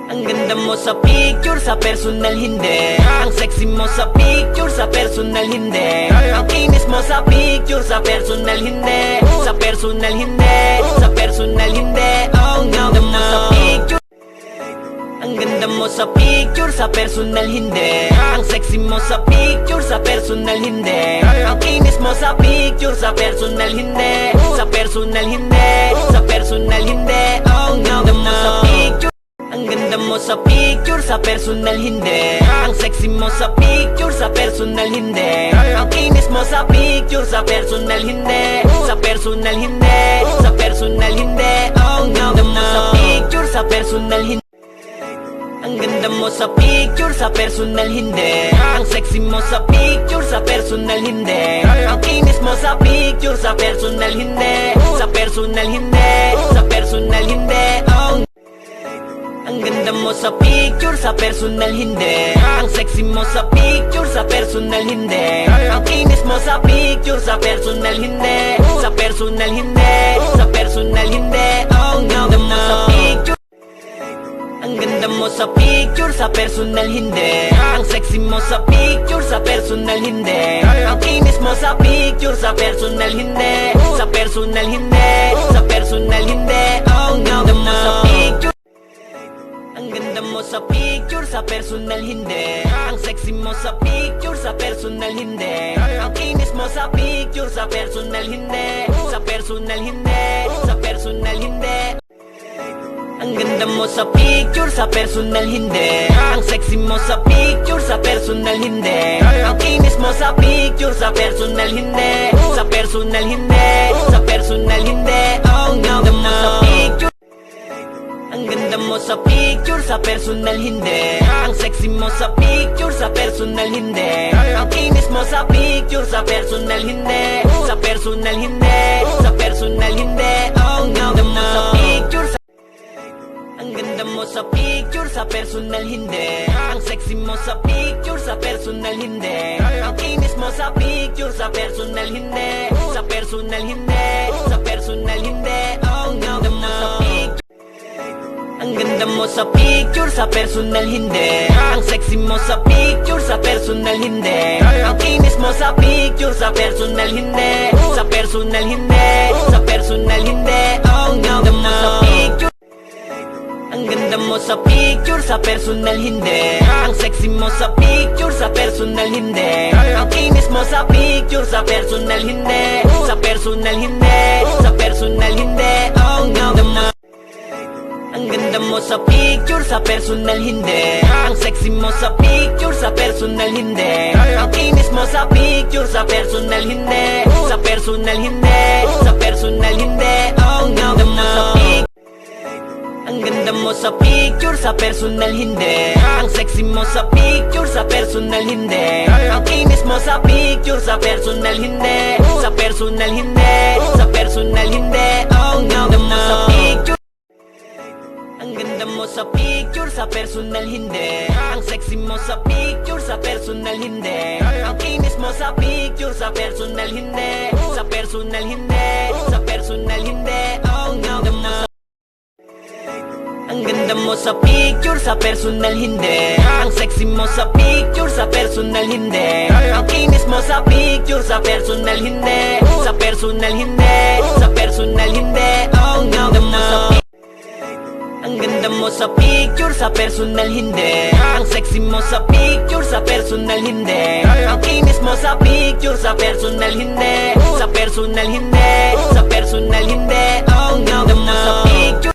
Ang ganda mo sa picture, sa personal hindi. Ang sexy mo sa picture, sa personal hindi. Ang kinis mo sa picture, sa personal hindi. Sa personal hindi, sa personal hindi. Ang ganda mo sa picture. Ang ganda mo sa picture, sa personal hindi. Ang sexy mo sa picture, sa personal hindi. Ang kinis mo sa picture, sa personal hindi. Sa personal hindi, sa personal hindi. Ang ganda mo sa picture. Ang ganda mo sa picture, sa personal hindi. Ang sexy mo sa picture, sa personal hindi. Ang kinis mo sa picture, sa personal hindi. Sa personal hindi, sa personal hindi. Ang ganda mo sa picture, sa personal hindi. Ang ganda mo sa picture, sa personal hindi. Ang sexy mo sa picture, sa personal hindi. Ang kinis mo sa picture, sa personal hindi. Sa personal hindi, sa personal hindi. Ang ganda mo sa picture, sa personal hindi. Ang sexy mo sa picture, sa personal hindi. Ang kinis mo sa picture, sa personal hindi. Sa personal hindi, sa personal hindi. Ang ganda mo sa picture. Ang ganda mo sa picture, sa personal hindi. Ang sexy mo sa picture, sa personal hindi. Ang kinis mo sa picture, sa personal hindi. Sa personal hindi, sa personal hindi. Ang ganda mo sa picture. Ang ganda mo sa picture, sa personal hindi. Ang sexy mo sa picture, sa personal hindi. Ang kinis mo sa picture, sa personal hindi. Sa personal hindi, sa personal hindi. Ang ganda mo sa picture, sa personal hindi. Ang sexy mo sa picture, sa personal hindi. Ang kinis mo sa picture, sa personal hindi. Sa personal hindi, sa personal hindi. Ang ganda mo sa picture. Ang ganda mo sa picture, sa personal hindi. Ang sexy mo sa picture, sa personal hindi. Ang kinis mo sa picture, sa personal hindi. Sa personal hindi, sa personal hindi. Ang ganda mo sa picture. Ang ganda mo sa picture, sa personal hindi. Ang sexy mo sa picture, sa personal hindi. Ang kinis mo sa picture, sa personal hindi. Sa personal hindi, sa personal hindi. Ang ganda mo sa picture. Ang ganda mo sa picture, sa personal hindi. Ang sexy mo sa picture, sa personal hindi. Ang kinis mo sa picture, sa personal hindi. Sa personal hindi, sa personal hindi. Ang ganda mo sa picture. Ang ganda mo sa picture, sa personal hindi. Ang sexy mo sa picture, sa personal hindi. Ang kinis mo sa picture, sa personal hindi. Sa personal hindi, sa personal hindi. Ang ganda mo. Ang ganda mo sa picture, sa personal hindi. Ang sexy mo sa picture, sa personal hindi. Ang kinis mo sa picture, sa personal hindi. Sa personal hindi, sa personal hindi. Ang ganda mo sa picture. Ang ganda mo sa picture, sa personal hindi. Ang sexy mo sa picture, sa personal hindi. Ang kinis mo sa picture, sa personal hindi. Sa personal hindi, sa personal hindi. Ang ganda mo sa picture. Ang ganda mo sa picture, sa personal hindi. Ang sexy mo sa picture, sa personal hindi. Ang kinis mo sa picture, sa personal hindi. Sa personal hindi, sa personal hindi. Ang ganda mo sa. Ang ganda mo sa picture, sa personal hindi. Ang sexy mo sa picture, sa personal hindi. Ang kinis mo sa picture, sa personal hindi. Sa personal hindi, sa personal hindi. Ang ganda mo sa picture. Ang ganda mo sa picture, sa personal hindi. Ang sexy mo sa picture, sa personal hindi. Ang kinis mo sa picture, sa personal hindi. Sa personal hindi, sa personal hindi. Ang ganda mo sa picture.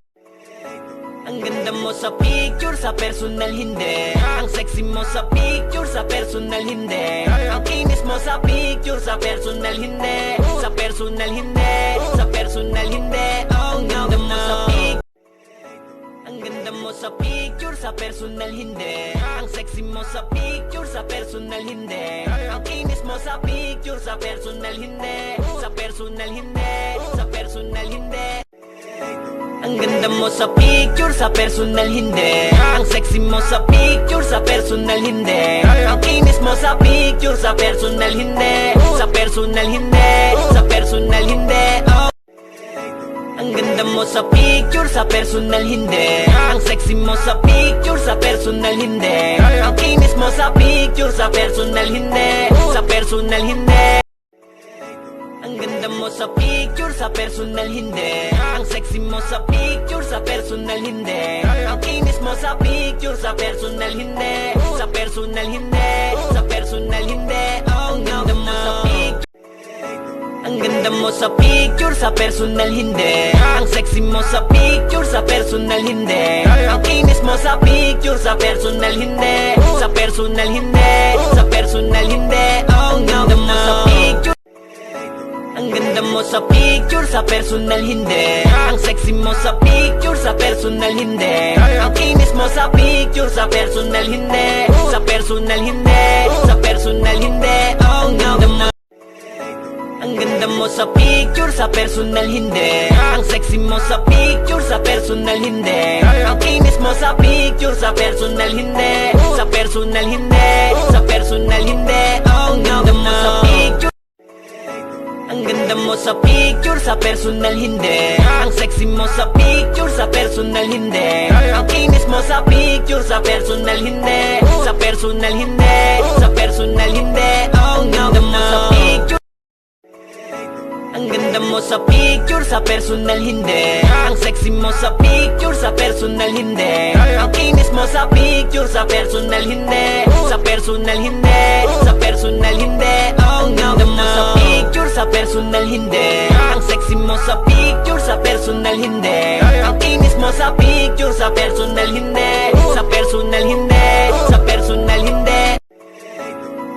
Ang ganda mo sa picture, sa personal hindi. Ang sexy mo sa picture, sa personal hindi. Ang kinis mo sa picture, sa personal hindi. Sa personal hindi, sa personal hindi. Ang ganda mo sa picture. Ang ganda mo sa picture, sa personal hindi. Ang sexy mo sa picture, sa personal hindi. Ang kinis mo sa picture, sa personal hindi. Sa personal hindi, sa personal hindi. Ang ganda mo sa picture, sa personal hindi. Ang sexy mo sa picture, sa personal hindi. Ang kinis mo sa picture, sa personal hindi. Sa personal hindi, sa personal hindi. Ang ganda mo sa picture, sa personal hindi. Ang sexy mo sa picture, sa personal hindi. Ang kinis mo sa picture, sa personal hindi. Sa personal hindi. Ang ganda mo sa picture, sa personal hindi. Ang sexy mo sa picture, sa personal hindi. Ang kinis mo sa picture, sa personal hindi. Sa personal hindi. Sa personal hindi. Ang ganda mo sa picture. Ang ganda mo sa picture, sa personal hindi. Ang sexy mo sa picture, sa personal hindi. Ang kinis mo sa picture, sa personal hindi. Sa personal hindi. Sa personal hindi. Ang ganda mo sa picture. Ang ganda mo sa picture, sa personal hindi. Ang sexy mo sa picture, sa personal hindi. Ang kinis mo sa picture, sa personal hindi. Sa personal hindi. Sa personal hindi. Ang ganda mo. Ang ganda mo sa picture, sa personal hindi. Ang sexy mo sa picture, sa personal hindi. Ang kinis mo sa picture, sa personal hindi. Sa personal hindi. Sa personal hindi. Ang ganda mo sa picture. Ang ganda mo sa picture, sa personal hindi. Ang sexy mo sa picture, sa personal hindi. Ang kinis mo sa picture, sa personal hindi. Sa personal hindi. Sa personal hindi. Ang ganda mo sa picture. Ang ganda mo sa picture, sa personal hindi. Ang sexy mo sa picture, sa personal hindi. Ang kinis mo sa picture, sa personal hindi. Sa personal hindi. Sa personal hindi. Ang ganda mo sa picture, sa personal hindi. Ang sexy mo sa picture, sa personal hindi. Ang kinis mo sa picture, sa personal hindi. Sa personal hindi. Sa personal hindi.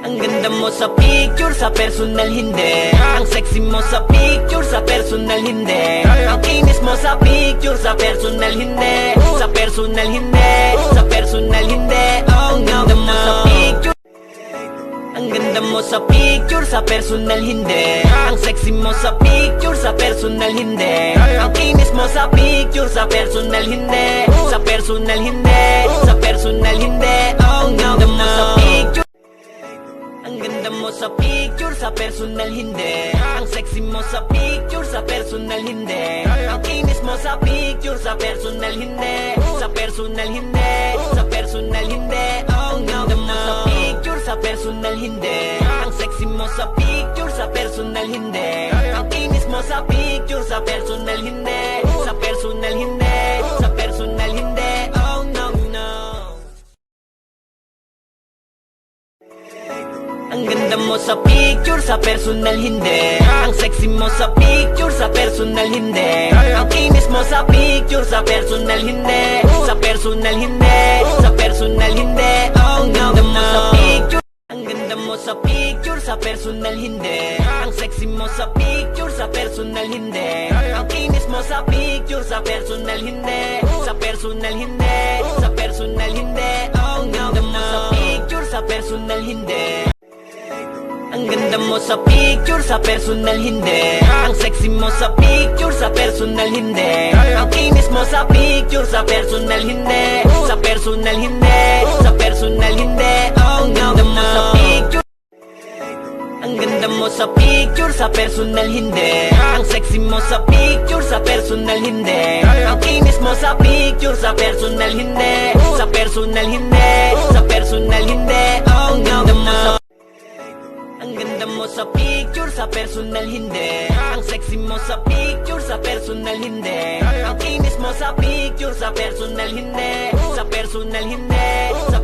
Ang ganda mo sa picture, sa personal hindi. Ang sexy mo sa picture, sa personal hindi. Ang kinis mo sa picture, sa personal hindi. Sa personal hindi. Sa personal hindi. Ang ganda mo sa picture. Ang ganda mo sa picture, sa personal hindi. Ang sexy mo sa picture, sa personal hindi. Ang kinis mo sa picture, sa personal hindi. Sa personal hindi. Sa personal hindi. Ang ganda mo sa picture. Ang ganda mo sa picture, sa personal hindi. Ang sexy mo sa picture, sa personal hindi. Ang kinis mo sa picture, sa personal hindi. Sa personal hindi. Sa personal hindi. Ang ganda mo sa picture, sa personal hindi. Ang sexy mo sa picture, sa personal hindi. Ang kinis mo sa picture, sa personal hindi. Sa personal hindi. Sa personal hindi. Oh no no. Ang ganda mo sa picture, sa personal hindi. Ang sexy mo sa picture, sa personal hindi. Ang kinis mo sa picture, sa personal hindi. Sa personal hindi. Sa personal hindi. Ang ganda mo sa picture. Ang ganda mo sa picture, sa personal hindi. Ang sexy mo sa picture, sa personal hindi. Ang kinis mo sa picture, sa personal hindi. Sa personal hindi. Sa personal hindi. Ang ganda mo sa picture, sa personal hindi. Ang ganda mo sa picture, sa personal hindi. Ang sexy mo sa picture, sa personal hindi. Ang kinis mo sa picture, sa personal hindi. Sa personal hindi. Sa personal hindi. Ang ganda mo sa picture. Ang ganda mo sa picture, sa personal hindi. Ang sexy mo sa picture, sa personal hindi. Ang kinis mo sa picture, sa personal hindi. Sa personal hindi. Sa personal hindi. Ang ganda mo sa ang ganda mo sa picture, sa personal hindi. Ang sexy mo sa picture, sa personal hindi. Ang kinis mo sa picture, sa personal hindi. Sa personal hindi. Sa